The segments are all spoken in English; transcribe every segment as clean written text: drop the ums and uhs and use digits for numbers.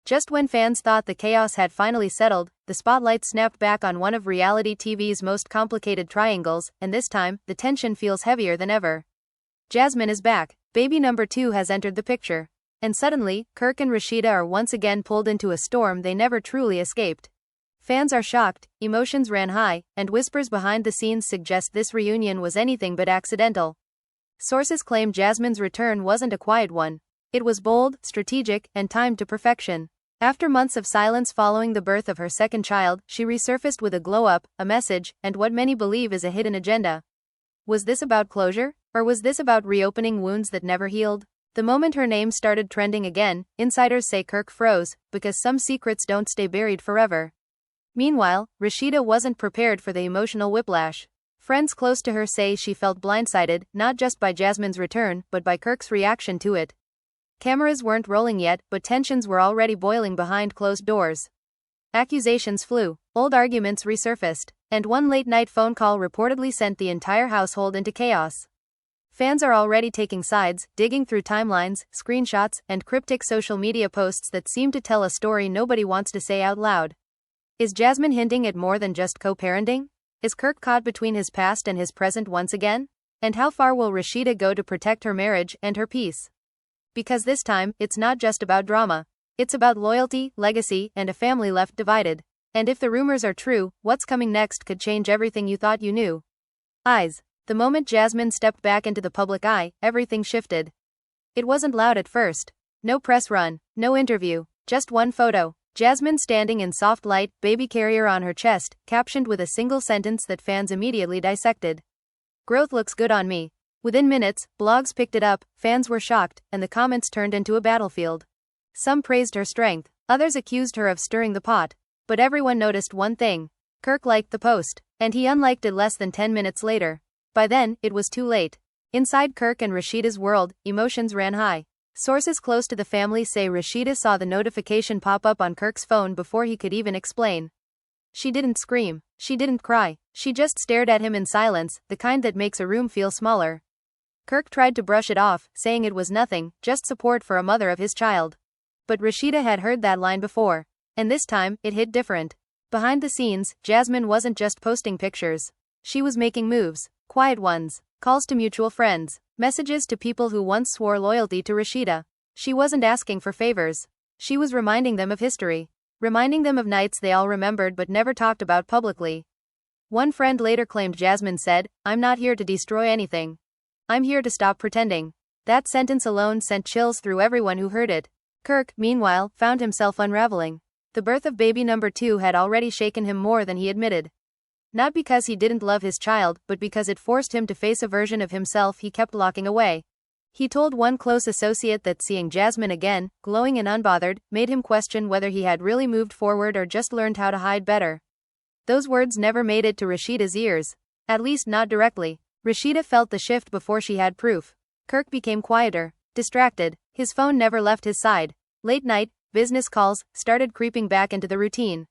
Just when fans thought the chaos had finally settled, the spotlight snapped back on one of reality TV's most complicated triangles, and this time, the tension feels heavier than ever. Jasmine is back, baby number 2 has entered the picture. And suddenly, Kirk and Rasheeda are once again pulled into a storm they never truly escaped. Fans are shocked, emotions ran high, and whispers behind the scenes suggest this reunion was anything but accidental. Sources claim Jasmine's return wasn't a quiet one. It was bold, strategic, and timed to perfection. After months of silence following the birth of her second child, she resurfaced with a glow-up, a message, and what many believe is a hidden agenda. Was this about closure? Or was this about reopening wounds that never healed? The moment her name started trending again, insiders say Kirk froze, because some secrets don't stay buried forever. Meanwhile, Rasheeda wasn't prepared for the emotional whiplash. Friends close to her say she felt blindsided, not just by Jasmine's return, but by Kirk's reaction to it. Cameras weren't rolling yet, but tensions were already boiling behind closed doors. Accusations flew, old arguments resurfaced, and one late-night phone call reportedly sent the entire household into chaos. Fans are already taking sides, digging through timelines, screenshots, and cryptic social media posts that seem to tell a story nobody wants to say out loud. Is Jasmine hinting at more than just co-parenting? Is Kirk caught between his past and his present once again? And how far will Rasheeda go to protect her marriage and her peace? Because this time, it's not just about drama. It's about loyalty, legacy, and a family left divided. And if the rumors are true, what's coming next could change everything you thought you knew. Eyes. The moment Jasmine stepped back into the public eye, everything shifted. It wasn't loud at first. No press run, no interview, just one photo. Jasmine standing in soft light, baby carrier on her chest, captioned with a single sentence that fans immediately dissected. "Growth looks good on me." Within minutes, blogs picked it up, fans were shocked, and the comments turned into a battlefield. Some praised her strength, others accused her of stirring the pot. But everyone noticed one thing. Kirk liked the post, and he unliked it less than 10 minutes later. By then, it was too late. Inside Kirk and Rasheeda's world, emotions ran high. Sources close to the family say Rasheeda saw the notification pop up on Kirk's phone before he could even explain. She didn't scream, she didn't cry, she just stared at him in silence, the kind that makes a room feel smaller. Kirk tried to brush it off, saying it was nothing, just support for a mother of his child. But Rasheeda had heard that line before. And this time, it hit different. Behind the scenes, Jasmine wasn't just posting pictures. She was making moves, quiet ones, calls to mutual friends, messages to people who once swore loyalty to Rasheeda. She wasn't asking for favors. She was reminding them of history. Reminding them of nights they all remembered but never talked about publicly. One friend later claimed Jasmine said, "I'm not here to destroy anything. I'm here to stop pretending." That sentence alone sent chills through everyone who heard it. Kirk, meanwhile, found himself unraveling. The birth of baby number 2 had already shaken him more than he admitted. Not because he didn't love his child, but because it forced him to face a version of himself he kept locking away. He told one close associate that seeing Jasmine again, glowing and unbothered, made him question whether he had really moved forward or just learned how to hide better. Those words never made it to Rasheeda's ears. At least not directly. Rasheeda felt the shift before she had proof. Kirk became quieter, distracted, his phone never left his side. Late night, business calls, started creeping back into the routine.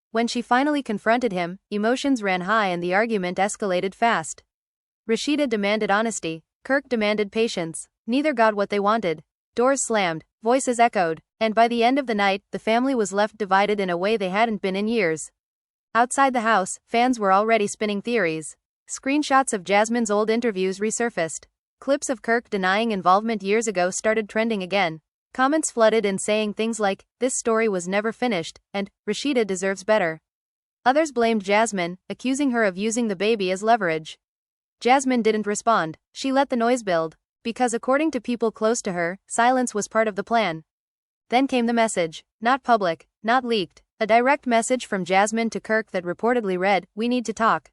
When she finally confronted him, emotions ran high and the argument escalated fast. Rasheeda demanded honesty, Kirk demanded patience. Neither got what they wanted. Doors slammed, voices echoed, and by the end of the night, the family was left divided in a way they hadn't been in years. Outside the house, fans were already spinning theories. Screenshots of Jasmine's old interviews resurfaced. Clips of Kirk denying involvement years ago started trending again. Comments flooded in saying things like, "This story was never finished," and "Rasheeda deserves better." Others blamed Jasmine, accusing her of using the baby as leverage. Jasmine didn't respond. She let the noise build. Because according to people close to her, silence was part of the plan. Then came the message. Not public, not leaked. A direct message from Jasmine to Kirk that reportedly read, "We need to talk."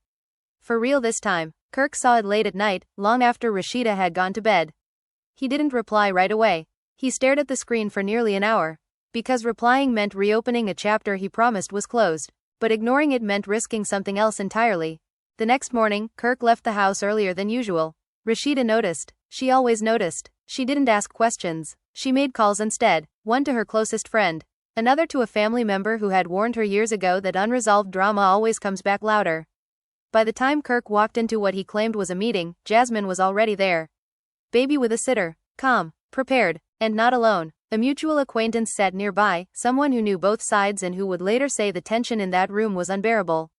For real this time. Kirk saw it late at night, long after Rasheeda had gone to bed. He didn't reply right away. He stared at the screen for nearly an hour. Because replying meant reopening a chapter he promised was closed. But ignoring it meant risking something else entirely. The next morning, Kirk left the house earlier than usual. Rasheeda noticed. She always noticed. She didn't ask questions. She made calls instead, one to her closest friend, another to a family member who had warned her years ago that unresolved drama always comes back louder. By the time Kirk walked into what he claimed was a meeting, Jasmine was already there. Baby with a sitter. Calm. Prepared. And not alone. A mutual acquaintance sat nearby, someone who knew both sides and who would later say the tension in that room was unbearable.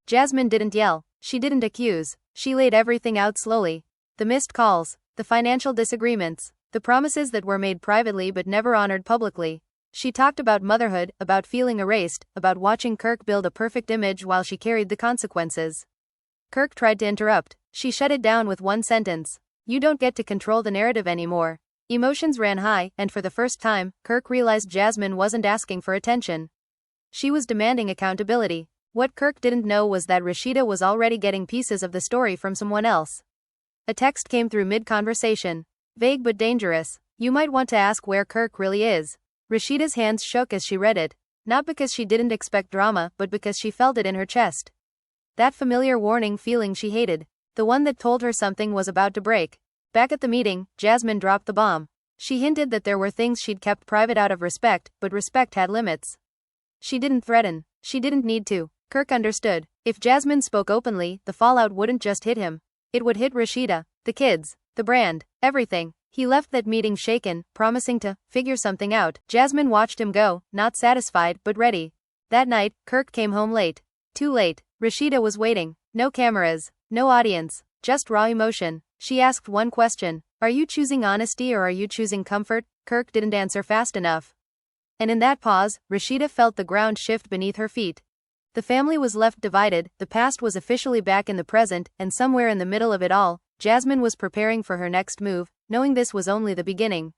Jasmine didn't yell. She didn't accuse. She laid everything out slowly. The missed calls, the financial disagreements, the promises that were made privately but never honored publicly. She talked about motherhood, about feeling erased, about watching Kirk build a perfect image while she carried the consequences. Kirk tried to interrupt. She shut it down with one sentence. You don't get to control the narrative anymore. Emotions ran high, and for the first time, Kirk realized Jasmine wasn't asking for attention. She was demanding accountability. What Kirk didn't know was that Rasheeda was already getting pieces of the story from someone else. A text came through mid-conversation. Vague but dangerous. You might want to ask where Kirk really is. Rasheeda's hands shook as she read it. Not because she didn't expect drama, but because she felt it in her chest. That familiar warning feeling she hated. The one that told her something was about to break. Back at the meeting, Jasmine dropped the bomb. She hinted that there were things she'd kept private out of respect, but respect had limits. She didn't threaten. She didn't need to. Kirk understood. If Jasmine spoke openly, the fallout wouldn't just hit him. It would hit Rasheeda, the kids, the brand, everything. He left that meeting shaken, promising to figure something out. Jasmine watched him go, not satisfied, but ready. That night, Kirk came home late. Too late. Rasheeda was waiting. No cameras, no audience, just raw emotion. She asked one question. Are you choosing honesty or are you choosing comfort? Kirk didn't answer fast enough. And in that pause, Rasheeda felt the ground shift beneath her feet. The family was left divided, the past was officially back in the present, and somewhere in the middle of it all, Jasmine was preparing for her next move, knowing this was only the beginning.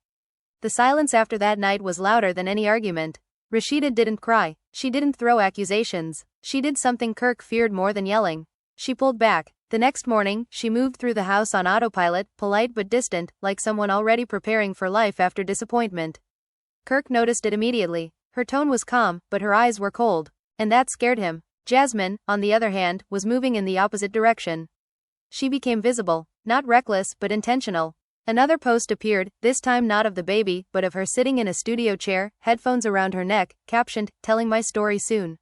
The silence after that night was louder than any argument. Rasheeda didn't cry. She didn't throw accusations. She did something Kirk feared more than yelling. She pulled back. The next morning, she moved through the house on autopilot, polite but distant, like someone already preparing for life after disappointment. Kirk noticed it immediately. Her tone was calm, but her eyes were cold. And that scared him. Jasmine, on the other hand, was moving in the opposite direction. She became visible, not reckless but intentional. Another post appeared, this time not of the baby, but of her sitting in a studio chair, headphones around her neck, captioned, "Telling my story soon."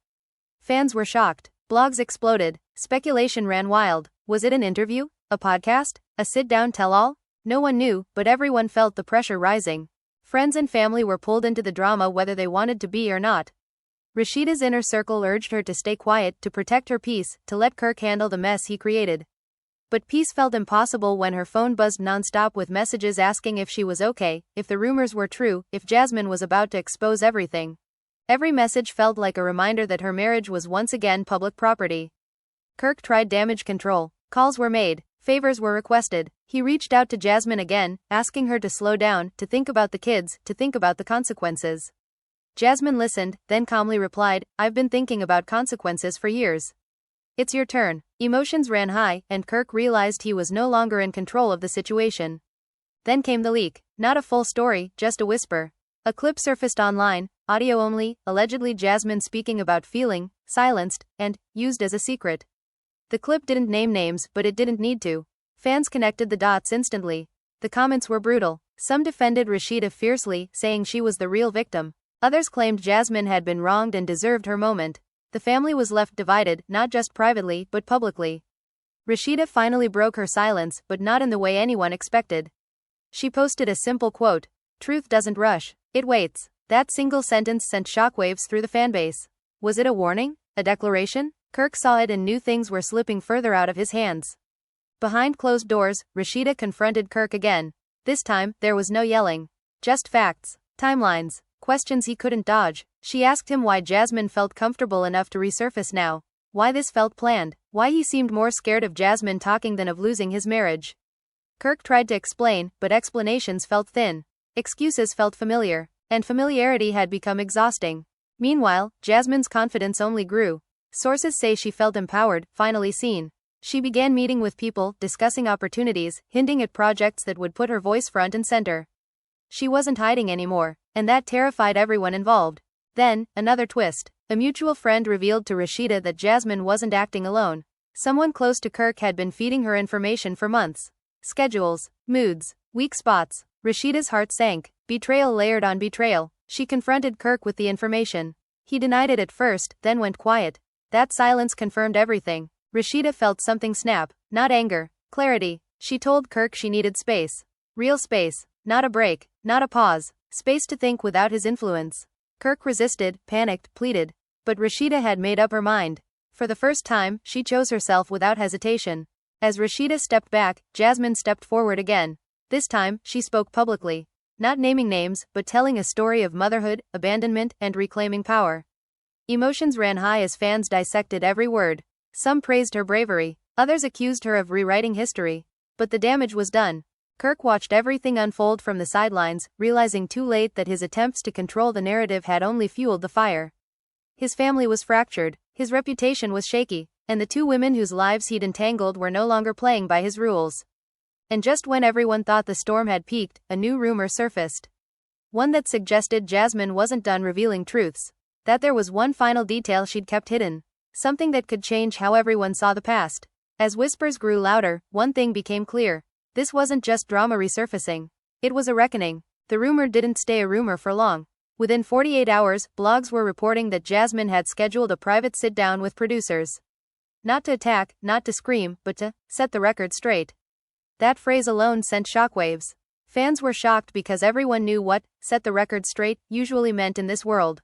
Fans were shocked. Blogs exploded. Speculation ran wild. Was it an interview? A podcast? A sit-down tell-all? No one knew, but everyone felt the pressure rising. Friends and family were pulled into the drama whether they wanted to be or not. Rasheeda's inner circle urged her to stay quiet, to protect her peace, to let Kirk handle the mess he created. But peace felt impossible when her phone buzzed nonstop with messages asking if she was okay, if the rumors were true, if Jasmine was about to expose everything. Every message felt like a reminder that her marriage was once again public property. Kirk tried damage control. Calls were made. Favors were requested. He reached out to Jasmine again, asking her to slow down, to think about the kids, to think about the consequences. Jasmine listened, then calmly replied, "I've been thinking about consequences for years." "It's your turn." Emotions ran high, and Kirk realized he was no longer in control of the situation. Then came the leak. Not a full story, just a whisper. A clip surfaced online, audio only, allegedly Jasmine speaking about feeling silenced, and used as a secret. The clip didn't name names, but it didn't need to. Fans connected the dots instantly. The comments were brutal. Some defended Rasheeda fiercely, saying she was the real victim. Others claimed Jasmine had been wronged and deserved her moment. The family was left divided, not just privately, but publicly. Rasheeda finally broke her silence, but not in the way anyone expected. She posted a simple quote. "Truth doesn't rush. It waits." That single sentence sent shockwaves through the fanbase. Was it a warning? A declaration? Kirk saw it and knew things were slipping further out of his hands. Behind closed doors, Rasheeda confronted Kirk again. This time, there was no yelling. Just facts. Timelines. Questions he couldn't dodge. She asked him why Jasmine felt comfortable enough to resurface now. Why this felt planned. Why he seemed more scared of Jasmine talking than of losing his marriage. Kirk tried to explain, but explanations felt thin. Excuses felt familiar. And familiarity had become exhausting. Meanwhile, Jasmine's confidence only grew. Sources say she felt empowered, finally seen. She began meeting with people, discussing opportunities, hinting at projects that would put her voice front and center. She wasn't hiding anymore, and that terrified everyone involved. Then, another twist. A mutual friend revealed to Rasheeda that Jasmine wasn't acting alone. Someone close to Kirk had been feeding her information for months. Schedules, moods, weak spots. Rasheeda's heart sank. Betrayal layered on betrayal. She confronted Kirk with the information. He denied it at first, then went quiet. That silence confirmed everything. Rasheeda felt something snap. Not anger. Clarity. She told Kirk she needed space. Real space. Not a break. Not a pause. Space to think without his influence. Kirk resisted, panicked, pleaded. But Rasheeda had made up her mind. For the first time, she chose herself without hesitation. As Rasheeda stepped back, Jasmine stepped forward again. This time, she spoke publicly. Not naming names, but telling a story of motherhood, abandonment, and reclaiming power. Emotions ran high as fans dissected every word. Some praised her bravery, others accused her of rewriting history. But the damage was done. Kirk watched everything unfold from the sidelines, realizing too late that his attempts to control the narrative had only fueled the fire. His family was fractured, his reputation was shaky, and the two women whose lives he'd entangled were no longer playing by his rules. And just when everyone thought the storm had peaked, a new rumor surfaced. One that suggested Jasmine wasn't done revealing truths. That there was one final detail she'd kept hidden. Something that could change how everyone saw the past. As whispers grew louder, one thing became clear. This wasn't just drama resurfacing. It was a reckoning. The rumor didn't stay a rumor for long. Within 48 hours, blogs were reporting that Jasmine had scheduled a private sit-down with producers. Not to attack, not to scream, but to set the record straight. That phrase alone sent shockwaves. Fans were shocked because everyone knew what set the record straight usually meant in this world.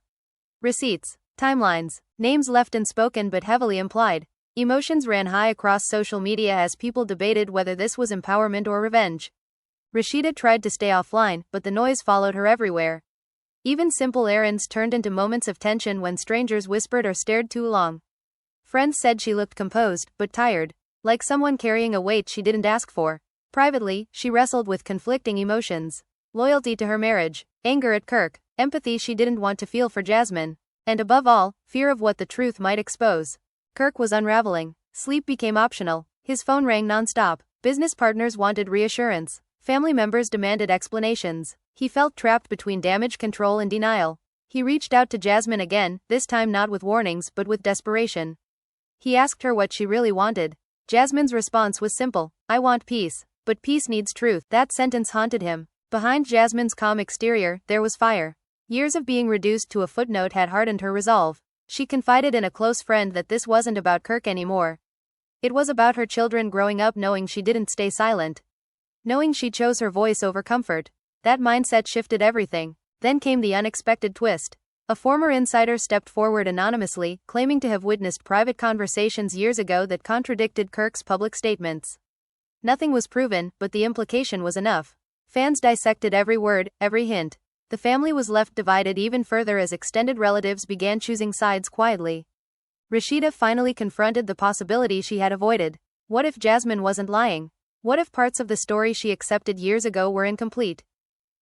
Receipts, timelines, names left unspoken but heavily implied. Emotions ran high across social media as people debated whether this was empowerment or revenge. Rasheeda tried to stay offline, but the noise followed her everywhere. Even simple errands turned into moments of tension when strangers whispered or stared too long. Friends said she looked composed, but tired. Like someone carrying a weight she didn't ask for. Privately, she wrestled with conflicting emotions. Loyalty to her marriage, anger at Kirk, empathy she didn't want to feel for Jasmine. And above all, fear of what the truth might expose. Kirk was unraveling. Sleep became optional. His phone rang non-stop. Business partners wanted reassurance. Family members demanded explanations. He felt trapped between damage control and denial. He reached out to Jasmine again, this time not with warnings but with desperation. He asked her what she really wanted. Jasmine's response was simple: I want peace. But peace needs truth. That sentence haunted him. Behind Jasmine's calm exterior, there was fire. Years of being reduced to a footnote had hardened her resolve. She confided in a close friend that this wasn't about Kirk anymore. It was about her children growing up knowing she didn't stay silent. Knowing she chose her voice over comfort. That mindset shifted everything. Then came the unexpected twist. A former insider stepped forward anonymously, claiming to have witnessed private conversations years ago that contradicted Kirk's public statements. Nothing was proven, but the implication was enough. Fans dissected every word, every hint. The family was left divided even further as extended relatives began choosing sides quietly. Rasheeda finally confronted the possibility she had avoided. What if Jasmine wasn't lying? What if parts of the story she accepted years ago were incomplete?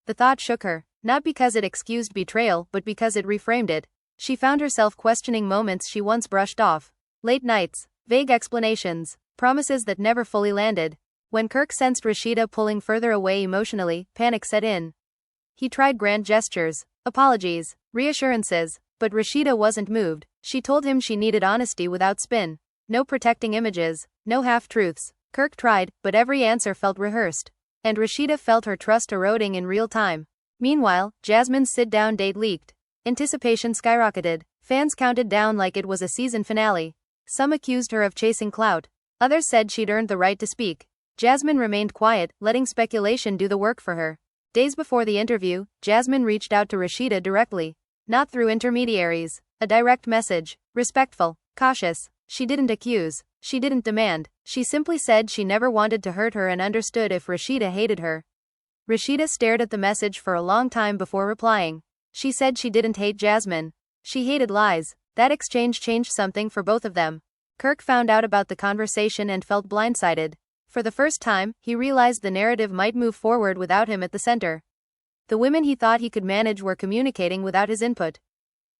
The thought shook her, not because it excused betrayal, but because it reframed it. She found herself questioning moments she once brushed off. Late nights, vague explanations, promises that never fully landed. When Kirk sensed Rasheeda pulling further away emotionally, panic set in. He tried grand gestures, apologies, reassurances, but Rasheeda wasn't moved. She told him she needed honesty without spin. No protecting images, no half-truths. Kirk tried, but every answer felt rehearsed. And Rasheeda felt her trust eroding in real time. Meanwhile, Jasmine's sit-down date leaked. Anticipation skyrocketed. Fans counted down like it was a season finale. Some accused her of chasing clout. Others said she'd earned the right to speak. Jasmine remained quiet, letting speculation do the work for her. Days before the interview, Jasmine reached out to Rasheeda directly. Not through intermediaries. A direct message. Respectful. Cautious. She didn't accuse. She didn't demand. She simply said she never wanted to hurt her and understood if Rasheeda hated her. Rasheeda stared at the message for a long time before replying. She said she didn't hate Jasmine. She hated lies. That exchange changed something for both of them. Kirk found out about the conversation and felt blindsided. For the first time, he realized the narrative might move forward without him at the center. The women he thought he could manage were communicating without his input.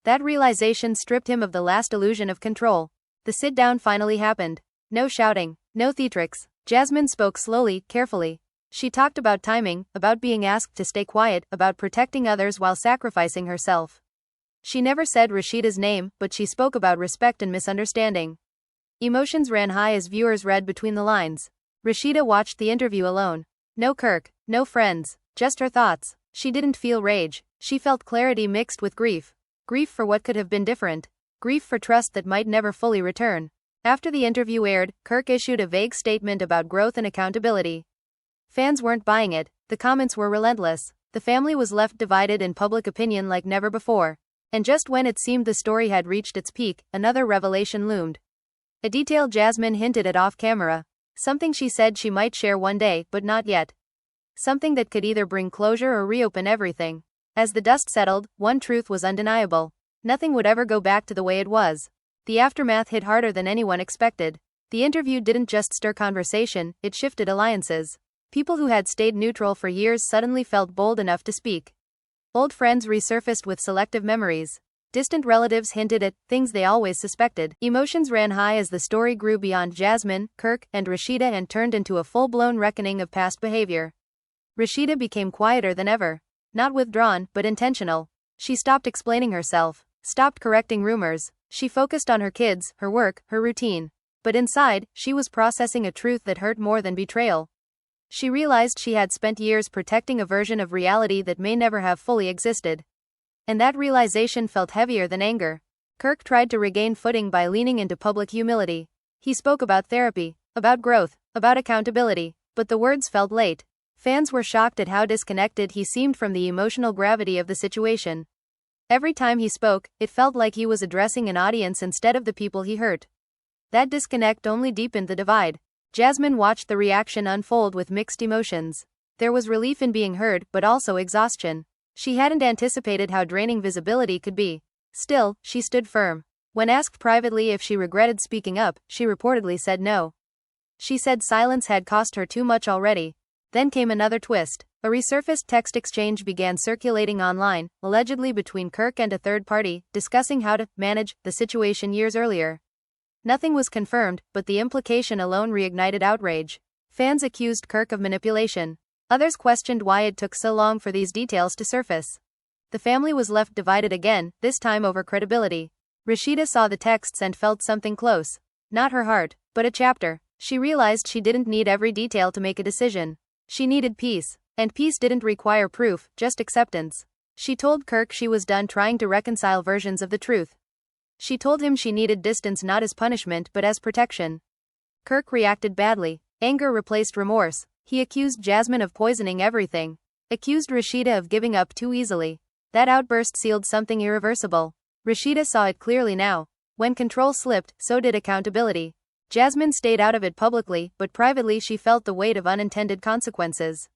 That realization stripped him of the last illusion of control. The sit-down finally happened. No shouting, no theatrics. Jasmine spoke slowly, carefully. She talked about timing, about being asked to stay quiet, about protecting others while sacrificing herself. She never said Rasheeda's name, but she spoke about respect and misunderstanding. Emotions ran high as viewers read between the lines. Rasheeda watched the interview alone. No Kirk, no friends, just her thoughts. She didn't feel rage. She felt clarity mixed with grief. Grief for what could have been different. Grief for trust that might never fully return. After the interview aired, Kirk issued a vague statement about growth and accountability. Fans weren't buying it. The comments were relentless. The family was left divided in public opinion like never before. And just when it seemed the story had reached its peak, another revelation loomed. A detail Jasmine hinted at off camera. Something she said she might share one day, but not yet. Something that could either bring closure or reopen everything. As the dust settled, one truth was undeniable. Nothing would ever go back to the way it was. The aftermath hit harder than anyone expected. The interview didn't just stir conversation, it shifted alliances. People who had stayed neutral for years suddenly felt bold enough to speak. Old friends resurfaced with selective memories. Distant relatives hinted at things they always suspected. Emotions ran high as the story grew beyond Jasmine, Kirk, and Rasheeda and turned into a full-blown reckoning of past behavior. Rasheeda became quieter than ever. Not withdrawn, but intentional. She stopped explaining herself, stopped correcting rumors. She focused on her kids, her work, her routine. But inside, she was processing a truth that hurt more than betrayal. She realized she had spent years protecting a version of reality that may never have fully existed. And that realization felt heavier than anger. Kirk tried to regain footing by leaning into public humility. He spoke about therapy, about growth, about accountability, but the words felt late. Fans were shocked at how disconnected he seemed from the emotional gravity of the situation. Every time he spoke, it felt like he was addressing an audience instead of the people he hurt. That disconnect only deepened the divide. Jasmine watched the reaction unfold with mixed emotions. There was relief in being heard, but also exhaustion. She hadn't anticipated how draining visibility could be. Still, she stood firm. When asked privately if she regretted speaking up, she reportedly said no. She said silence had cost her too much already. Then came another twist. A resurfaced text exchange began circulating online, allegedly between Kirk and a third party, discussing how to manage the situation years earlier. Nothing was confirmed, but the implication alone reignited outrage. Fans accused Kirk of manipulation. Others questioned why it took so long for these details to surface. The family was left divided again, this time over credibility. Rasheeda saw the texts and felt something close. Not her heart, but a chapter. She realized she didn't need every detail to make a decision. She needed peace. And peace didn't require proof, just acceptance. She told Kirk she was done trying to reconcile versions of the truth. She told him she needed distance not as punishment but as protection. Kirk reacted badly. Anger replaced remorse. He accused Jasmine of poisoning everything. Accused Rasheeda of giving up too easily. That outburst sealed something irreversible. Rasheeda saw it clearly now. When control slipped, so did accountability. Jasmine stayed out of it publicly, but privately she felt the weight of unintended consequences.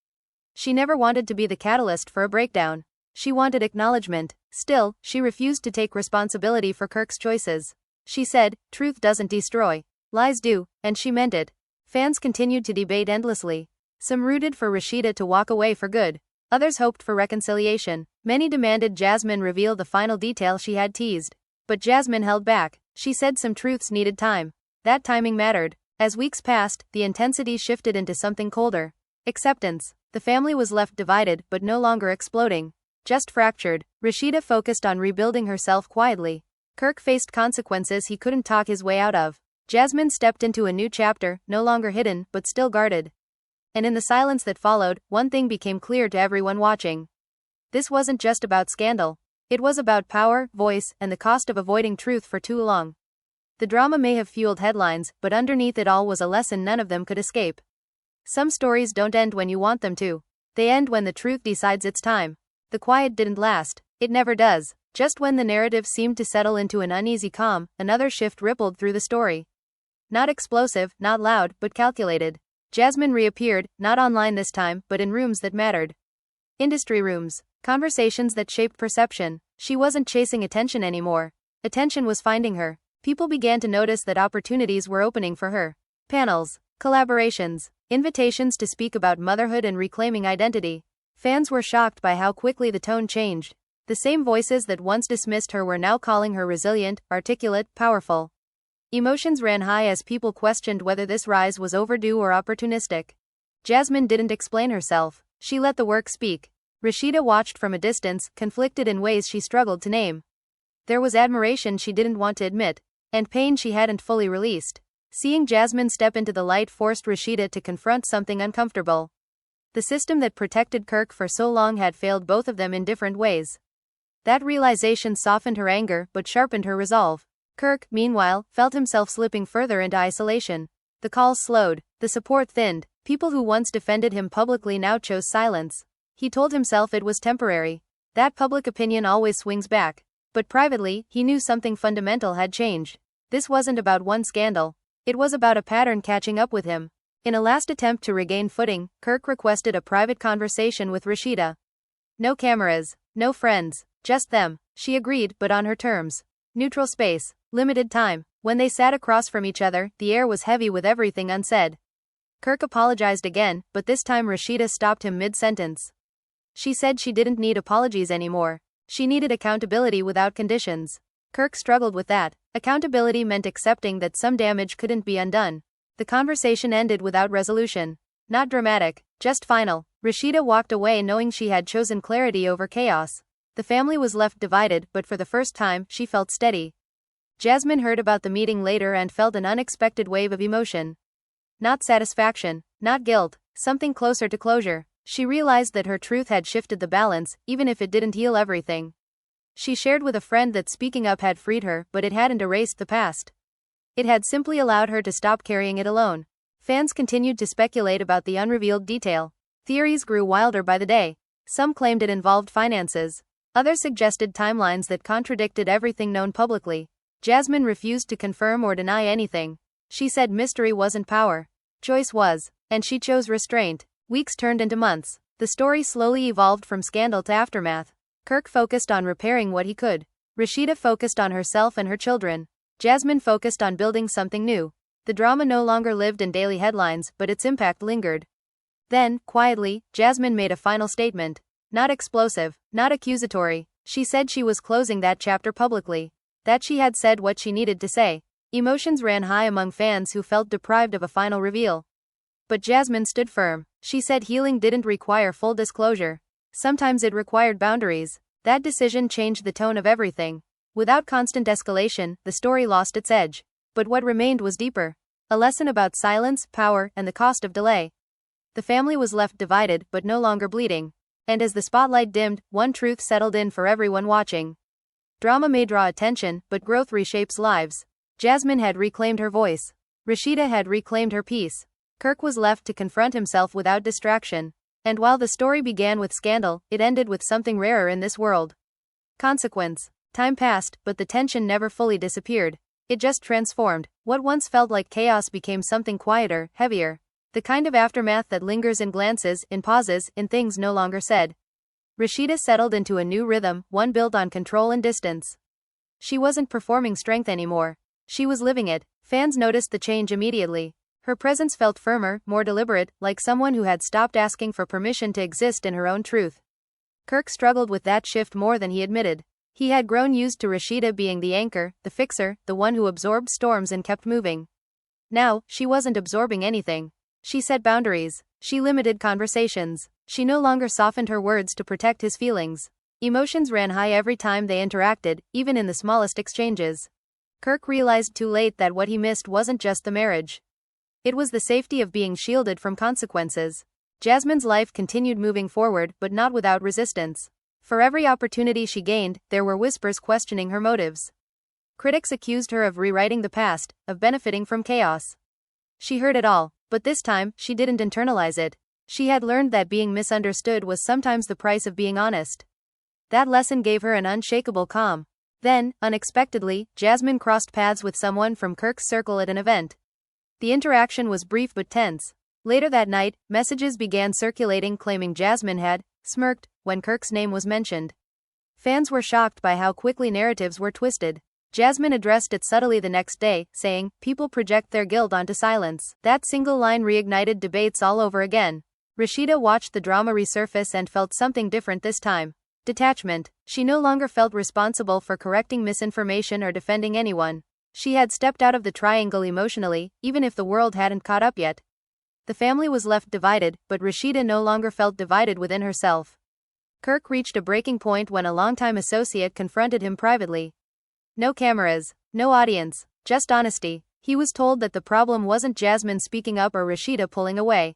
She never wanted to be the catalyst for a breakdown. She wanted acknowledgement. Still, she refused to take responsibility for Kirk's choices. She said, "Truth doesn't destroy. Lies do," and she meant it. Fans continued to debate endlessly. Some rooted for Rasheeda to walk away for good. Others hoped for reconciliation. Many demanded Jasmine reveal the final detail she had teased. But Jasmine held back. She said some truths needed time. That timing mattered. As weeks passed, the intensity shifted into something colder. Acceptance. The family was left divided, but no longer exploding. Just fractured. Rasheeda focused on rebuilding herself quietly. Kirk faced consequences he couldn't talk his way out of. Jasmine stepped into a new chapter, no longer hidden, but still guarded. And in the silence that followed, one thing became clear to everyone watching. This wasn't just about scandal. It was about power, voice, and the cost of avoiding truth for too long. The drama may have fueled headlines, but underneath it all was a lesson none of them could escape. Some stories don't end when you want them to. They end when the truth decides it's time. The quiet didn't last. It never does. Just when the narrative seemed to settle into an uneasy calm, another shift rippled through the story. Not explosive, not loud, but calculated. Jasmine reappeared, not online this time, but in rooms that mattered. Industry rooms. Conversations that shaped perception. She wasn't chasing attention anymore. Attention was finding her. People began to notice that opportunities were opening for her. Panels. Collaborations. Invitations to speak about motherhood and reclaiming identity. Fans were shocked by how quickly the tone changed. The same voices that once dismissed her were now calling her resilient, articulate, powerful. Emotions ran high as people questioned whether this rise was overdue or opportunistic. Jasmine didn't explain herself. She let the work speak. Rasheeda watched from a distance, conflicted in ways she struggled to name. There was admiration she didn't want to admit, and pain she hadn't fully released. Seeing Jasmine step into the light forced Rasheeda to confront something uncomfortable. The system that protected Kirk for so long had failed both of them in different ways. That realization softened her anger but sharpened her resolve. Kirk, meanwhile, felt himself slipping further into isolation. The calls slowed, the support thinned. People who once defended him publicly now chose silence. He told himself it was temporary. That public opinion always swings back. But privately, he knew something fundamental had changed. This wasn't about one scandal. It was about a pattern catching up with him. In a last attempt to regain footing, Kirk requested a private conversation with Rasheeda. No cameras, no friends, just them. She agreed, but on her terms. Neutral space, limited time. When they sat across from each other, the air was heavy with everything unsaid. Kirk apologized again, but this time Rasheeda stopped him mid-sentence. She said she didn't need apologies anymore. She needed accountability without conditions. Kirk struggled with that. Accountability meant accepting that some damage couldn't be undone. The conversation ended without resolution. Not dramatic, just final. Rasheeda walked away knowing she had chosen clarity over chaos. The family was left divided, but for the first time, she felt steady. Jasmine heard about the meeting later and felt an unexpected wave of emotion. Not satisfaction, not guilt, something closer to closure. She realized that her truth had shifted the balance, even if it didn't heal everything. She shared with a friend that speaking up had freed her, but it hadn't erased the past. It had simply allowed her to stop carrying it alone. Fans continued to speculate about the unrevealed detail. Theories grew wilder by the day. Some claimed it involved finances. Others suggested timelines that contradicted everything known publicly. Jasmine refused to confirm or deny anything. She said mystery wasn't power. Choice was. And she chose restraint. Weeks turned into months. The story slowly evolved from scandal to aftermath. Kirk focused on repairing what he could. Rasheeda focused on herself and her children. Jasmine focused on building something new. The drama no longer lived in daily headlines, but its impact lingered. Then, quietly, Jasmine made a final statement. Not explosive, not accusatory. She said she was closing that chapter publicly. That she had said what she needed to say. Emotions ran high among fans who felt deprived of a final reveal. But Jasmine stood firm. She said healing didn't require full disclosure. Sometimes it required boundaries. That decision changed the tone of everything. Without constant escalation, the story lost its edge. But what remained was deeper. A lesson about silence, power, and the cost of delay. The family was left divided, but no longer bleeding. And as the spotlight dimmed, one truth settled in for everyone watching. Drama may draw attention, but growth reshapes lives. Jasmine had reclaimed her voice. Rasheeda had reclaimed her peace. Kirk was left to confront himself without distraction. And while the story began with scandal, it ended with something rarer in this world. Consequence. Time passed, but the tension never fully disappeared. It just transformed. What once felt like chaos became something quieter, heavier. The kind of aftermath that lingers in glances, in pauses, in things no longer said. Rasheeda settled into a new rhythm, one built on control and distance. She wasn't performing strength anymore. She was living it. Fans noticed the change immediately. Her presence felt firmer, more deliberate, like someone who had stopped asking for permission to exist in her own truth. Kirk struggled with that shift more than he admitted. He had grown used to Rasheeda being the anchor, the fixer, the one who absorbed storms and kept moving. Now, she wasn't absorbing anything. She set boundaries. She limited conversations. She no longer softened her words to protect his feelings. Emotions ran high every time they interacted, even in the smallest exchanges. Kirk realized too late that what he missed wasn't just the marriage. It was the safety of being shielded from consequences. Jasmine's life continued moving forward, but not without resistance. For every opportunity she gained, there were whispers questioning her motives. Critics accused her of rewriting the past, of benefiting from chaos. She heard it all, but this time, she didn't internalize it. She had learned that being misunderstood was sometimes the price of being honest. That lesson gave her an unshakable calm. Then, unexpectedly, Jasmine crossed paths with someone from Kirk's circle at an event. The interaction was brief but tense. Later that night, messages began circulating claiming Jasmine had smirked when Kirk's name was mentioned. Fans were shocked by how quickly narratives were twisted. Jasmine addressed it subtly the next day, saying, "People project their guilt onto silence." That single line reignited debates all over again. Rasheeda watched the drama resurface and felt something different this time. Detachment. She no longer felt responsible for correcting misinformation or defending anyone. She had stepped out of the triangle emotionally, even if the world hadn't caught up yet. The family was left divided, but Rasheeda no longer felt divided within herself. Kirk reached a breaking point when a longtime associate confronted him privately. No cameras, no audience, just honesty. He was told that the problem wasn't Jasmine speaking up or Rasheeda pulling away.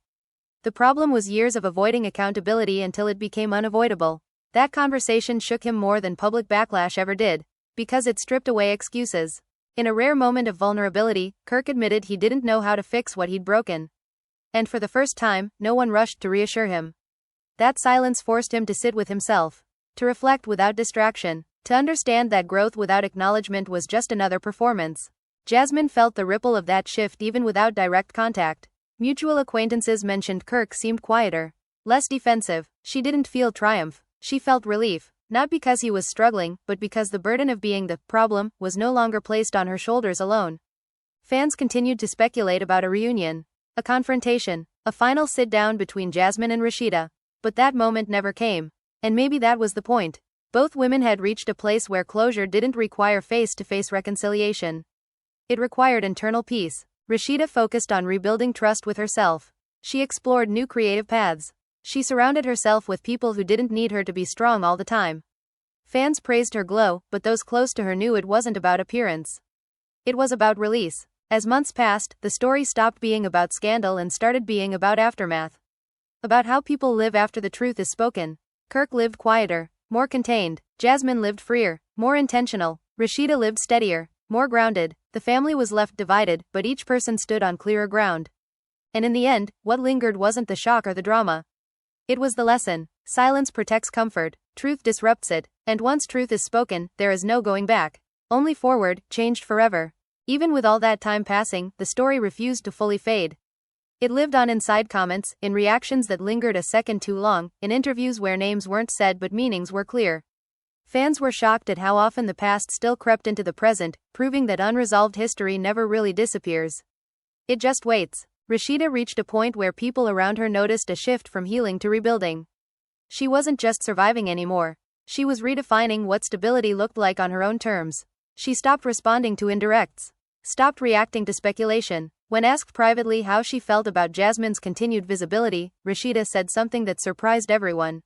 The problem was years of avoiding accountability until it became unavoidable. That conversation shook him more than public backlash ever did, because it stripped away excuses. In a rare moment of vulnerability, Kirk admitted he didn't know how to fix what he'd broken. And for the first time, no one rushed to reassure him. That silence forced him to sit with himself, to reflect without distraction, to understand that growth without acknowledgement was just another performance. Jasmine felt the ripple of that shift even without direct contact. Mutual acquaintances mentioned Kirk seemed quieter, less defensive. She didn't feel triumph, she felt relief, not because he was struggling, but because the burden of being the problem was no longer placed on her shoulders alone. Fans continued to speculate about a reunion, a confrontation, a final sit-down between Jasmine and Rasheeda. But that moment never came. And maybe that was the point. Both women had reached a place where closure didn't require face-to-face reconciliation. It required internal peace. Rasheeda focused on rebuilding trust with herself. She explored new creative paths. She surrounded herself with people who didn't need her to be strong all the time. Fans praised her glow, but those close to her knew it wasn't about appearance. It was about release. As months passed, the story stopped being about scandal and started being about aftermath. About how people live after the truth is spoken. Kirk lived quieter, more contained. Jasmine lived freer, more intentional. Rasheeda lived steadier, more grounded. The family was left divided, but each person stood on clearer ground. And in the end, what lingered wasn't the shock or the drama. It was the lesson. Silence protects comfort, truth disrupts it, and once truth is spoken, there is no going back. Only forward, changed forever. Even with all that time passing, the story refused to fully fade. It lived on in side comments, in reactions that lingered a second too long, in interviews where names weren't said but meanings were clear. Fans were shocked at how often the past still crept into the present, proving that unresolved history never really disappears. It just waits. Rasheeda reached a point where people around her noticed a shift from healing to rebuilding. She wasn't just surviving anymore. She was redefining what stability looked like on her own terms. She stopped responding to indirects, stopped reacting to speculation. When asked privately how she felt about Jasmine's continued visibility, Rasheeda said something that surprised everyone.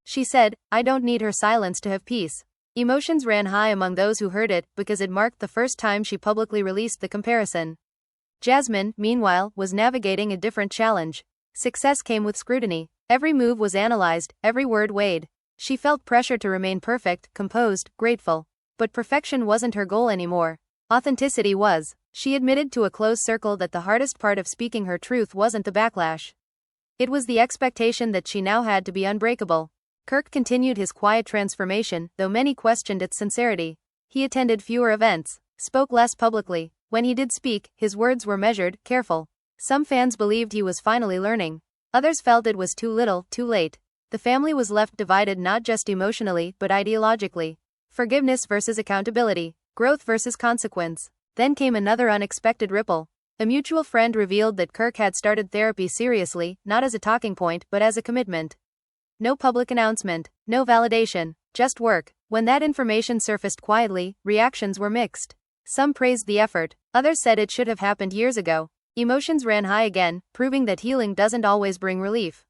She said, "I don't need her silence to have peace." Emotions ran high among those who heard it, because it marked the first time she publicly released the comparison. Jasmine, meanwhile, was navigating a different challenge. Success came with scrutiny. Every move was analyzed, every word weighed. She felt pressure to remain perfect, composed, grateful. But perfection wasn't her goal anymore. Authenticity was. She admitted to a close circle that the hardest part of speaking her truth wasn't the backlash. It was the expectation that she now had to be unbreakable. Kirk continued his quiet transformation, though many questioned its sincerity. He attended fewer events, spoke less publicly. When he did speak, his words were measured, careful. Some fans believed he was finally learning. Others felt it was too little, too late. The family was left divided not just emotionally, but ideologically. Forgiveness versus accountability, growth versus consequence. Then came another unexpected ripple. A mutual friend revealed that Kirk had started therapy seriously, not as a talking point, but as a commitment. No public announcement, no validation, just work. When that information surfaced quietly, reactions were mixed. Some praised the effort, others said it should have happened years ago. Emotions ran high again, proving that healing doesn't always bring relief.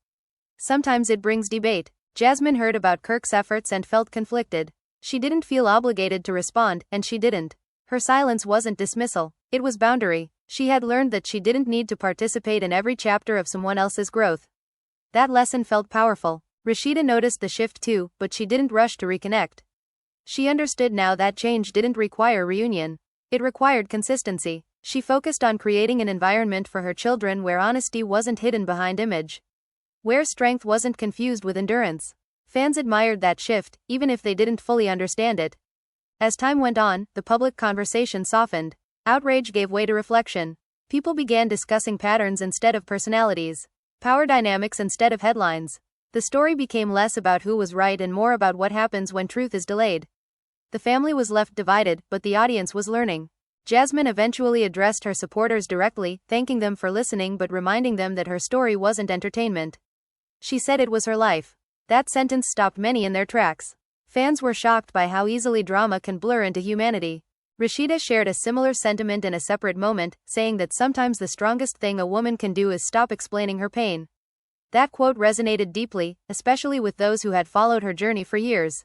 Sometimes it brings debate. Jasmine heard about Kirk's efforts and felt conflicted. She didn't feel obligated to respond, and she didn't. Her silence wasn't dismissal, it was boundary. She had learned that she didn't need to participate in every chapter of someone else's growth. That lesson felt powerful. Rasheeda noticed the shift too, but she didn't rush to reconnect. She understood now that change didn't require reunion. It required consistency. She focused on creating an environment for her children where honesty wasn't hidden behind image, where strength wasn't confused with endurance. Fans admired that shift, even if they didn't fully understand it. As time went on, the public conversation softened. Outrage gave way to reflection. People began discussing patterns instead of personalities, power dynamics instead of headlines. The story became less about who was right and more about what happens when truth is delayed. The family was left divided, but the audience was learning. Jasmine eventually addressed her supporters directly, thanking them for listening but reminding them that her story wasn't entertainment. She said it was her life. That sentence stopped many in their tracks. Fans were shocked by how easily drama can blur into humanity. Rasheeda shared a similar sentiment in a separate moment, saying that sometimes the strongest thing a woman can do is stop explaining her pain. That quote resonated deeply, especially with those who had followed her journey for years.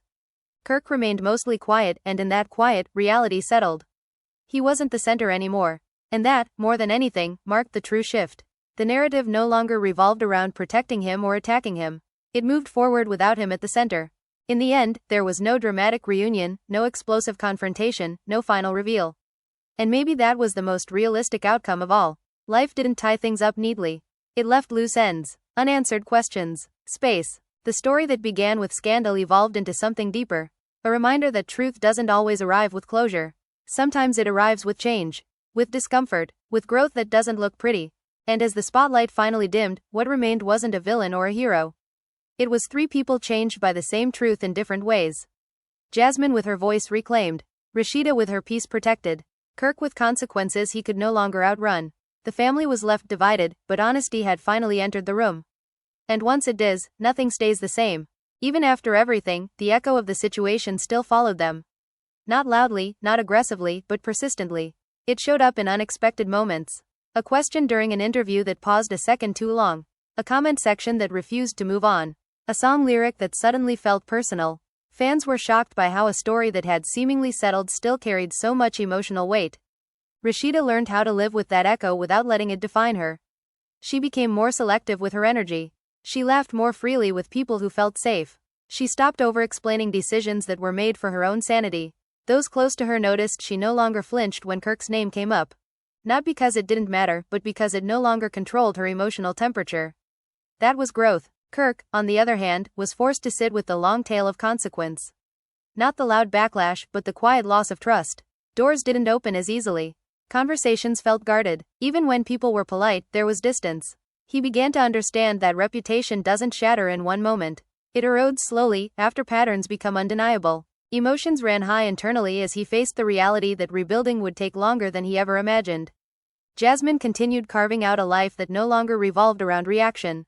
Kirk remained mostly quiet, and in that quiet, reality settled. He wasn't the center anymore. And that, more than anything, marked the true shift. The narrative no longer revolved around protecting him or attacking him. It moved forward without him at the center. In the end, there was no dramatic reunion, no explosive confrontation, no final reveal. And maybe that was the most realistic outcome of all. Life didn't tie things up neatly. It left loose ends, unanswered questions, space. The story that began with scandal evolved into something deeper. A reminder that truth doesn't always arrive with closure. Sometimes it arrives with change, with discomfort, with growth that doesn't look pretty. And as the spotlight finally dimmed, what remained wasn't a villain or a hero. It was three people changed by the same truth in different ways. Jasmine with her voice reclaimed. Rasheeda with her peace protected. Kirk with consequences he could no longer outrun. The family was left divided, but honesty had finally entered the room. And once it does, nothing stays the same. Even after everything, the echo of the situation still followed them. Not loudly, not aggressively, but persistently. It showed up in unexpected moments. A question during an interview that paused a second too long. A comment section that refused to move on. A song lyric that suddenly felt personal. Fans were shocked by how a story that had seemingly settled still carried so much emotional weight. Rasheeda learned how to live with that echo without letting it define her. She became more selective with her energy. She laughed more freely with people who felt safe. She stopped over-explaining decisions that were made for her own sanity. Those close to her noticed she no longer flinched when Kirk's name came up. Not because it didn't matter, but because it no longer controlled her emotional temperature. That was growth. Kirk, on the other hand, was forced to sit with the long tail of consequence. Not the loud backlash, but the quiet loss of trust. Doors didn't open as easily. Conversations felt guarded. Even when people were polite, there was distance. He began to understand that reputation doesn't shatter in one moment. It erodes slowly, after patterns become undeniable. Emotions ran high internally as he faced the reality that rebuilding would take longer than he ever imagined. Jasmine continued carving out a life that no longer revolved around reaction.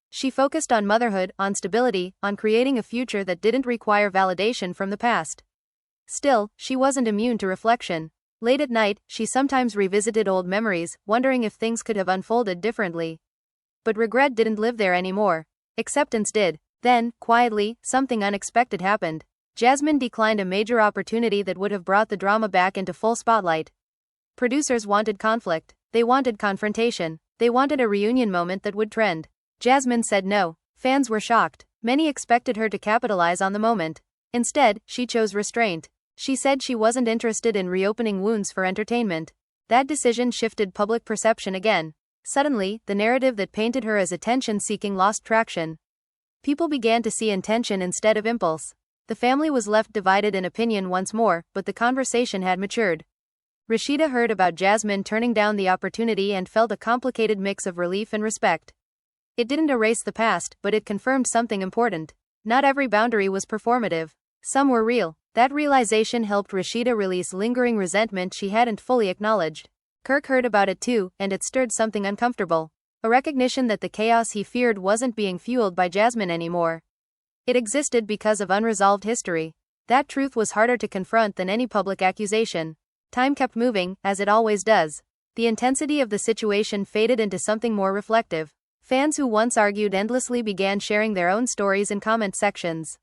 She focused on motherhood, on stability, on creating a future that didn't require validation from the past. Still, she wasn't immune to reflection. Late at night, she sometimes revisited old memories, wondering if things could have unfolded differently. But regret didn't live there anymore. Acceptance did. Then, quietly, something unexpected happened. Jasmine declined a major opportunity that would have brought the drama back into full spotlight. Producers wanted conflict. They wanted confrontation. They wanted a reunion moment that would trend. Jasmine said no. Fans were shocked. Many expected her to capitalize on the moment. Instead, she chose restraint. She said she wasn't interested in reopening wounds for entertainment. That decision shifted public perception again. Suddenly, the narrative that painted her as attention-seeking lost traction. People began to see intention instead of impulse. The family was left divided in opinion once more, but the conversation had matured. Rasheeda heard about Jasmine turning down the opportunity and felt a complicated mix of relief and respect. It didn't erase the past, but it confirmed something important. Not every boundary was performative. Some were real. That realization helped Rasheeda release lingering resentment she hadn't fully acknowledged. Kirk heard about it too, and it stirred something uncomfortable. A recognition that the chaos he feared wasn't being fueled by Jasmine anymore. It existed because of unresolved history. That truth was harder to confront than any public accusation. Time kept moving, as it always does. The intensity of the situation faded into something more reflective. Fans who once argued endlessly began sharing their own stories in comment sections.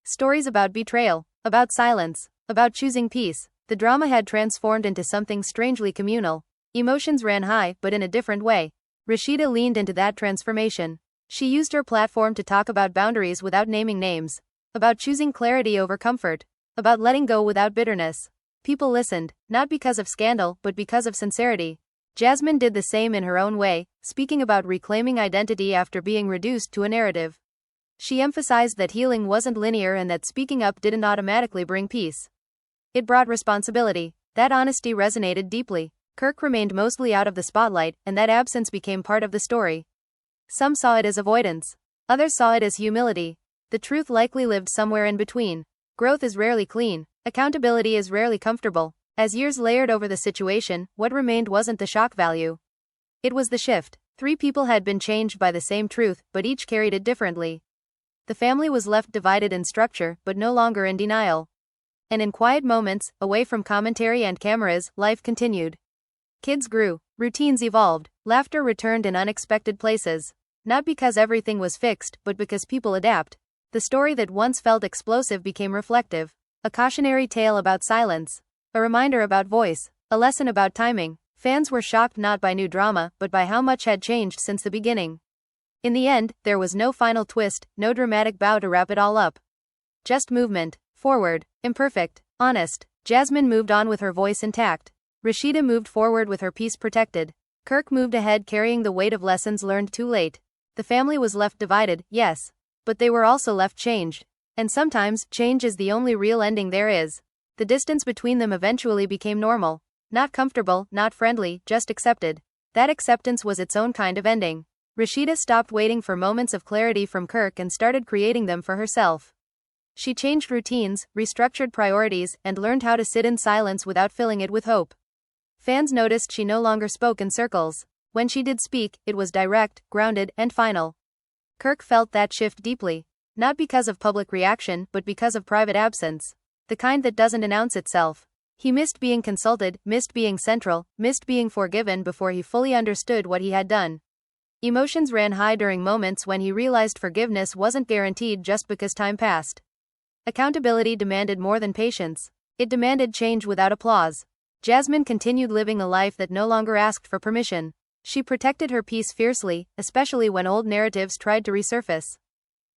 Stories about betrayal, about silence, about choosing peace. The drama had transformed into something strangely communal. Emotions ran high, but in a different way. Rasheeda leaned into that transformation. She used her platform to talk about boundaries without naming names. About choosing clarity over comfort. About letting go without bitterness. People listened, not because of scandal, but because of sincerity. Jasmine did the same in her own way, speaking about reclaiming identity after being reduced to a narrative. She emphasized that healing wasn't linear and that speaking up didn't automatically bring peace. It brought responsibility. That honesty resonated deeply. Kirk remained mostly out of the spotlight, and that absence became part of the story. Some saw it as avoidance. Others saw it as humility. The truth likely lived somewhere in between. Growth is rarely clean. Accountability is rarely comfortable. As years layered over the situation, what remained wasn't the shock value. It was the shift. Three people had been changed by the same truth, but each carried it differently. The family was left divided in structure, but no longer in denial. And in quiet moments, away from commentary and cameras, life continued. Kids grew, routines evolved, laughter returned in unexpected places. Not because everything was fixed, but because people adapt. The story that once felt explosive became reflective. A cautionary tale about silence. A reminder about voice. A lesson about timing. Fans were shocked not by new drama, but by how much had changed since the beginning. In the end, there was no final twist, no dramatic bow to wrap it all up. Just movement. Forward. Imperfect. Honest. Jasmine moved on with her voice intact. Rasheeda moved forward with her peace protected. Kirk moved ahead carrying the weight of lessons learned too late. The family was left divided, yes. But they were also left changed. And sometimes, change is the only real ending there is. The distance between them eventually became normal. Not comfortable, not friendly, just accepted. That acceptance was its own kind of ending. Rasheeda stopped waiting for moments of clarity from Kirk and started creating them for herself. She changed routines, restructured priorities, and learned how to sit in silence without filling it with hope. Fans noticed she no longer spoke in circles. When she did speak, it was direct, grounded, and final. Kirk felt that shift deeply. Not because of public reaction, but because of private absence. The kind that doesn't announce itself. He missed being consulted, missed being central, missed being forgiven before he fully understood what he had done. Emotions ran high during moments when he realized forgiveness wasn't guaranteed just because time passed. Accountability demanded more than patience. It demanded change without applause. Jasmine continued living a life that no longer asked for permission. She protected her peace fiercely, especially when old narratives tried to resurface.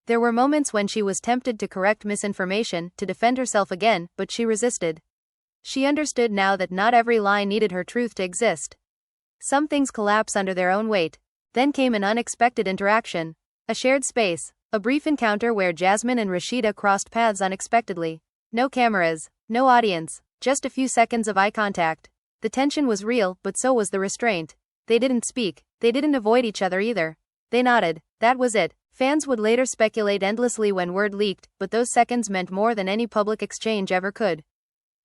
There were moments when she was tempted to correct misinformation, to defend herself again, but she resisted. She understood now that not every lie needed her truth to exist. Some things collapse under their own weight. Then came an unexpected interaction. A shared space. A brief encounter where Jasmine and Rasheeda crossed paths unexpectedly. No cameras. No audience. Just a few seconds of eye contact. The tension was real, but so was the restraint. They didn't speak. They didn't avoid each other either. They nodded. That was it. Fans would later speculate endlessly when word leaked, but those seconds meant more than any public exchange ever could.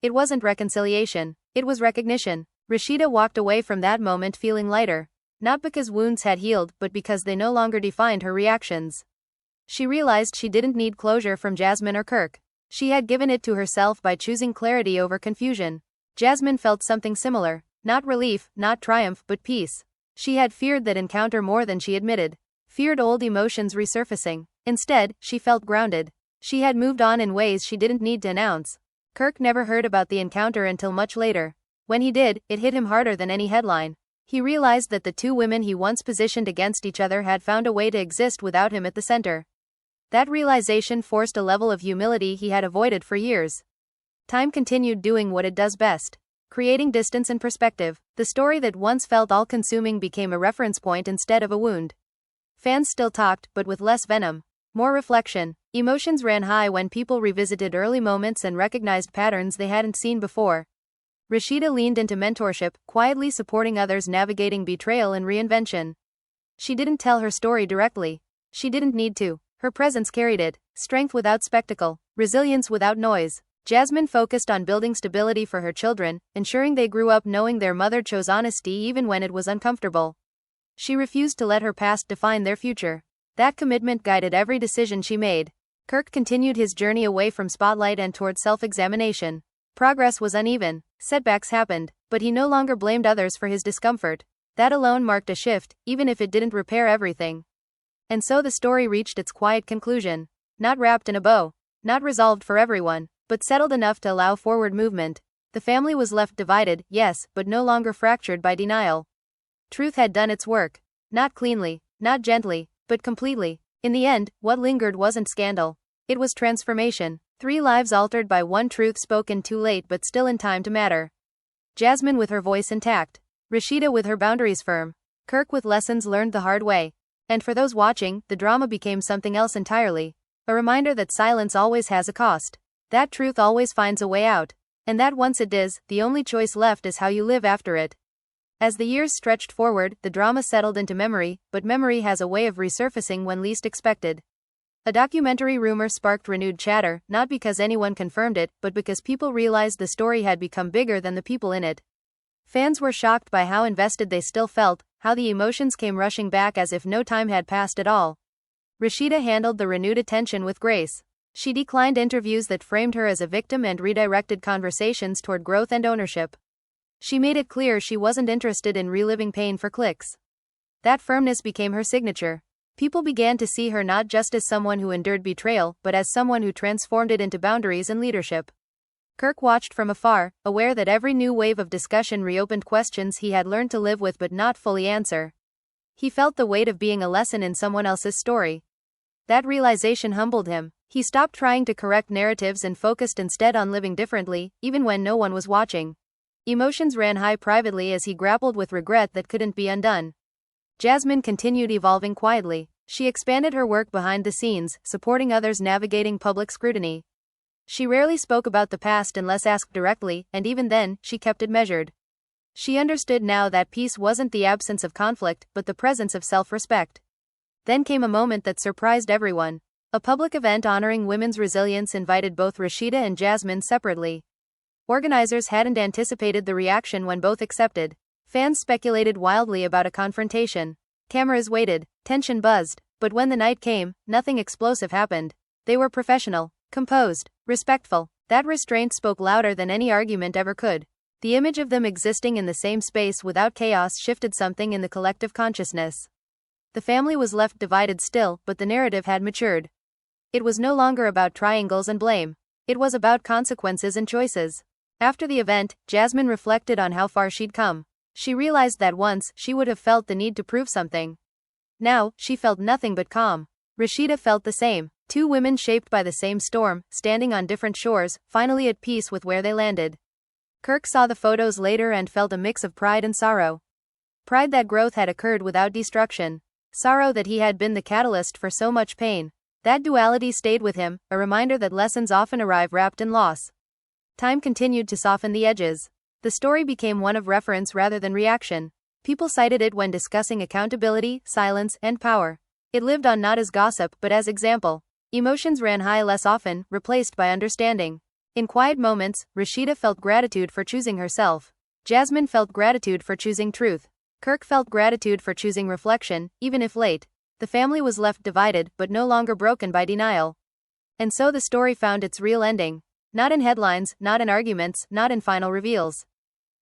It wasn't reconciliation. It was recognition. Rasheeda walked away from that moment feeling lighter. Not because wounds had healed, but because they no longer defined her reactions. She realized she didn't need closure from Jasmine or Kirk. She had given it to herself by choosing clarity over confusion. Jasmine felt something similar. Not relief, not triumph, but peace. She had feared that encounter more than she admitted. Feared old emotions resurfacing. Instead, she felt grounded. She had moved on in ways she didn't need to announce. Kirk never heard about the encounter until much later. When he did, it hit him harder than any headline. He realized that the two women he once positioned against each other had found a way to exist without him at the center. That realization forced a level of humility he had avoided for years. Time continued doing what it does best. Creating distance and perspective. The story that once felt all-consuming became a reference point instead of a wound. Fans still talked, but with less venom. More reflection. Emotions ran high when people revisited early moments and recognized patterns they hadn't seen before. Rasheeda leaned into mentorship, quietly supporting others navigating betrayal and reinvention. She didn't tell her story directly. She didn't need to. Her presence carried it. Strength without spectacle. Resilience without noise. Jasmine focused on building stability for her children, ensuring they grew up knowing their mother chose honesty even when it was uncomfortable. She refused to let her past define their future. That commitment guided every decision she made. Kirk continued his journey away from spotlight and toward self-examination. Progress was uneven. Setbacks happened, but he no longer blamed others for his discomfort. That alone marked a shift, even if it didn't repair everything. And so the story reached its quiet conclusion. Not wrapped in a bow. Not resolved for everyone, but settled enough to allow forward movement. The family was left divided, yes, but no longer fractured by denial. Truth had done its work. Not cleanly, not gently, but completely. In the end, what lingered wasn't scandal. It was transformation. 3 lives altered by one truth spoken too late but still in time to matter. Jasmine with her voice intact. Rasheeda with her boundaries firm. Kirk with lessons learned the hard way. And for those watching, the drama became something else entirely. A reminder that silence always has a cost. That truth always finds a way out. And that once it does, the only choice left is how you live after it. As the years stretched forward, the drama settled into memory, but memory has a way of resurfacing when least expected. A documentary rumor sparked renewed chatter, not because anyone confirmed it, but because people realized the story had become bigger than the people in it. Fans were shocked by how invested they still felt, how the emotions came rushing back as if no time had passed at all. Rasheeda handled the renewed attention with grace. She declined interviews that framed her as a victim and redirected conversations toward growth and ownership. She made it clear she wasn't interested in reliving pain for clicks. That firmness became her signature. People began to see her not just as someone who endured betrayal, but as someone who transformed it into boundaries and leadership. Kirk watched from afar, aware that every new wave of discussion reopened questions he had learned to live with but not fully answer. He felt the weight of being a lesson in someone else's story. That realization humbled him. He stopped trying to correct narratives and focused instead on living differently, even when no one was watching. Emotions ran high privately as he grappled with regret that couldn't be undone. Jasmine continued evolving quietly. She expanded her work behind the scenes, supporting others navigating public scrutiny. She rarely spoke about the past unless asked directly, and even then, she kept it measured. She understood now that peace wasn't the absence of conflict, but the presence of self-respect. Then came a moment that surprised everyone. A public event honoring women's resilience invited both Rasheeda and Jasmine separately. Organizers hadn't anticipated the reaction when both accepted. Fans speculated wildly about a confrontation. Cameras waited, tension buzzed, but when the night came, nothing explosive happened. They were professional, composed, respectful. That restraint spoke louder than any argument ever could. The image of them existing in the same space without chaos shifted something in the collective consciousness. The family was left divided still, but the narrative had matured. It was no longer about triangles and blame. It was about consequences and choices. After the event, Jasmine reflected on how far she'd come. She realized that once, she would have felt the need to prove something. Now, she felt nothing but calm. Rasheeda felt the same. Two women shaped by the same storm, standing on different shores, finally at peace with where they landed. Kirk saw the photos later and felt a mix of pride and sorrow. Pride that growth had occurred without destruction. Sorrow that he had been the catalyst for so much pain. That duality stayed with him, a reminder that lessons often arrive wrapped in loss. Time continued to soften the edges. The story became one of reference rather than reaction. People cited it when discussing accountability, silence, and power. It lived on not as gossip but as example. Emotions ran high less often, replaced by understanding. In quiet moments, Rasheeda felt gratitude for choosing herself. Jasmine felt gratitude for choosing truth. Kirk felt gratitude for choosing reflection, even if late. The family was left divided, but no longer broken by denial. And so the story found its real ending. Not in headlines, not in arguments, not in final reveals.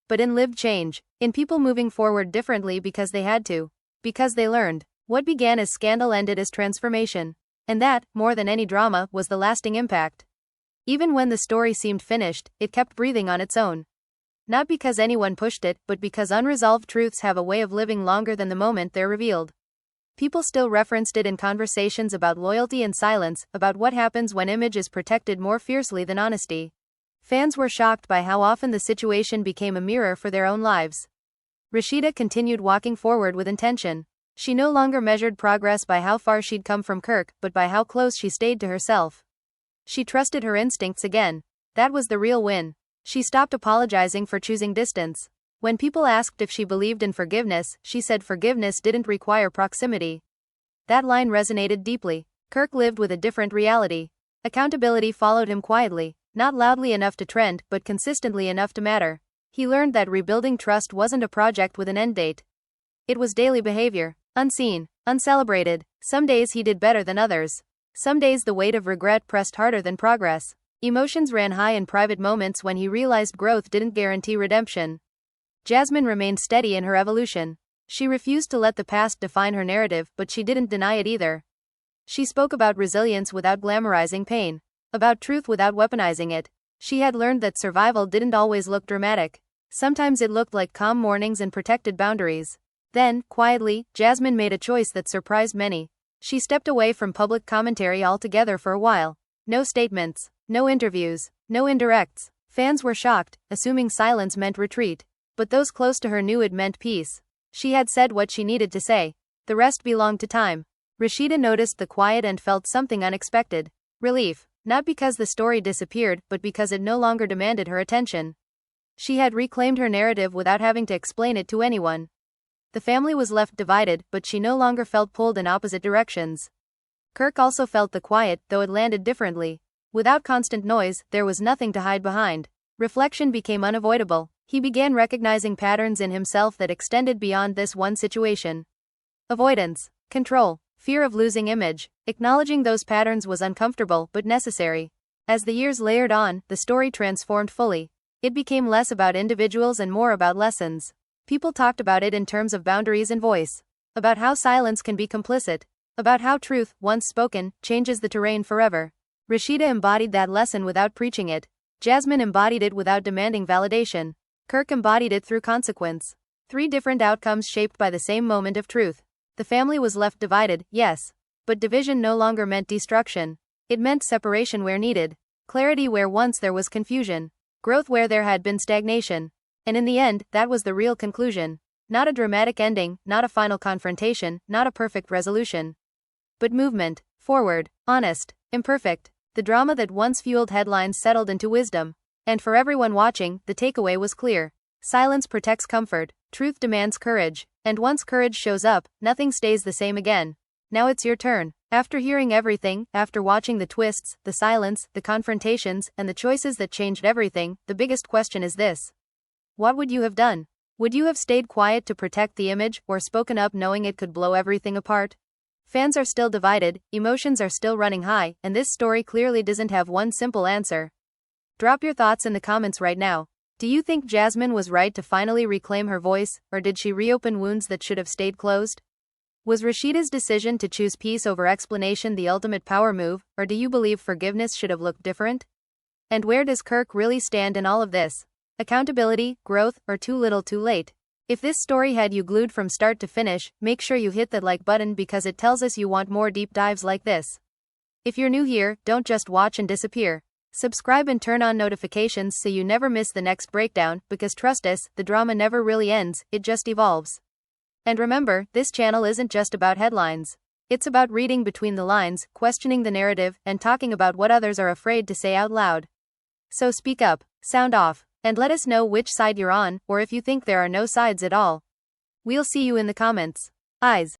But in lived change. In people moving forward differently because they had to. Because they learned. What began as scandal ended as transformation. And that, more than any drama, was the lasting impact. Even when the story seemed finished, it kept breathing on its own. Not because anyone pushed it, but because unresolved truths have a way of living longer than the moment they're revealed. People still referenced it in conversations about loyalty and silence, about what happens when image is protected more fiercely than honesty. Fans were shocked by how often the situation became a mirror for their own lives. Rasheeda continued walking forward with intention. She no longer measured progress by how far she'd come from Kirk, but by how close she stayed to herself. She trusted her instincts again. That was the real win. She stopped apologizing for choosing distance. When people asked if she believed in forgiveness, she said forgiveness didn't require proximity. That line resonated deeply. Kirk lived with a different reality. Accountability followed him quietly, not loudly enough to trend, but consistently enough to matter. He learned that rebuilding trust wasn't a project with an end date. It was daily behavior. Unseen, uncelebrated. Some days he did better than others. Some days the weight of regret pressed harder than progress. Emotions ran high in private moments when he realized growth didn't guarantee redemption. Jasmine remained steady in her evolution. She refused to let the past define her narrative, but she didn't deny it either. She spoke about resilience without glamorizing pain. About truth without weaponizing it. She had learned that survival didn't always look dramatic. Sometimes it looked like calm mornings and protected boundaries. Then, quietly, Jasmine made a choice that surprised many. She stepped away from public commentary altogether for a while. No statements, no interviews, no indirects. Fans were shocked, assuming silence meant retreat. But those close to her knew it meant peace. She had said what she needed to say. The rest belonged to time. Rasheeda noticed the quiet and felt something unexpected. Relief. Not because the story disappeared, but because it no longer demanded her attention. She had reclaimed her narrative without having to explain it to anyone. The family was left divided, but she no longer felt pulled in opposite directions. Kirk also felt the quiet, though it landed differently. Without constant noise, there was nothing to hide behind. Reflection became unavoidable. He began recognizing patterns in himself that extended beyond this one situation. Avoidance, control, fear of losing image. Acknowledging those patterns was uncomfortable but necessary. As the years layered on, the story transformed fully. It became less about individuals and more about lessons. People talked about it in terms of boundaries and voice. About how silence can be complicit. About how truth, once spoken, changes the terrain forever. Rasheeda embodied that lesson without preaching it. Jasmine embodied it without demanding validation. Kirk embodied it through consequence. 3 different outcomes shaped by the same moment of truth. The family was left divided, yes. But division no longer meant destruction. It meant separation where needed. Clarity where once there was confusion. Growth where there had been stagnation. And in the end, that was the real conclusion. Not a dramatic ending, not a final confrontation, not a perfect resolution. But movement, forward, honest, imperfect, the drama that once fueled headlines settled into wisdom. And for everyone watching, the takeaway was clear. Silence protects comfort, truth demands courage, and once courage shows up, nothing stays the same again. Now it's your turn. After hearing everything, after watching the twists, the silence, the confrontations, and the choices that changed everything, the biggest question is this. What would you have done? Would you have stayed quiet to protect the image, or spoken up knowing it could blow everything apart? Fans are still divided, emotions are still running high, and this story clearly doesn't have one simple answer. Drop your thoughts in the comments right now. Do you think Jasmine was right to finally reclaim her voice, or did she reopen wounds that should have stayed closed? Was Rasheeda's decision to choose peace over explanation the ultimate power move, or do you believe forgiveness should have looked different? And where does Kirk really stand in all of this? Accountability, growth, or too little too late? If this story had you glued from start to finish, make sure you hit that like button because it tells us you want more deep dives like this. If you're new here, don't just watch and disappear. Subscribe and turn on notifications so you never miss the next breakdown, because trust us, the drama never really ends, it just evolves. And remember, this channel isn't just about headlines. It's about reading between the lines, questioning the narrative, and talking about what others are afraid to say out loud. So speak up, sound off, and let us know which side you're on, or if you think there are no sides at all. We'll see you in the comments. Eyes.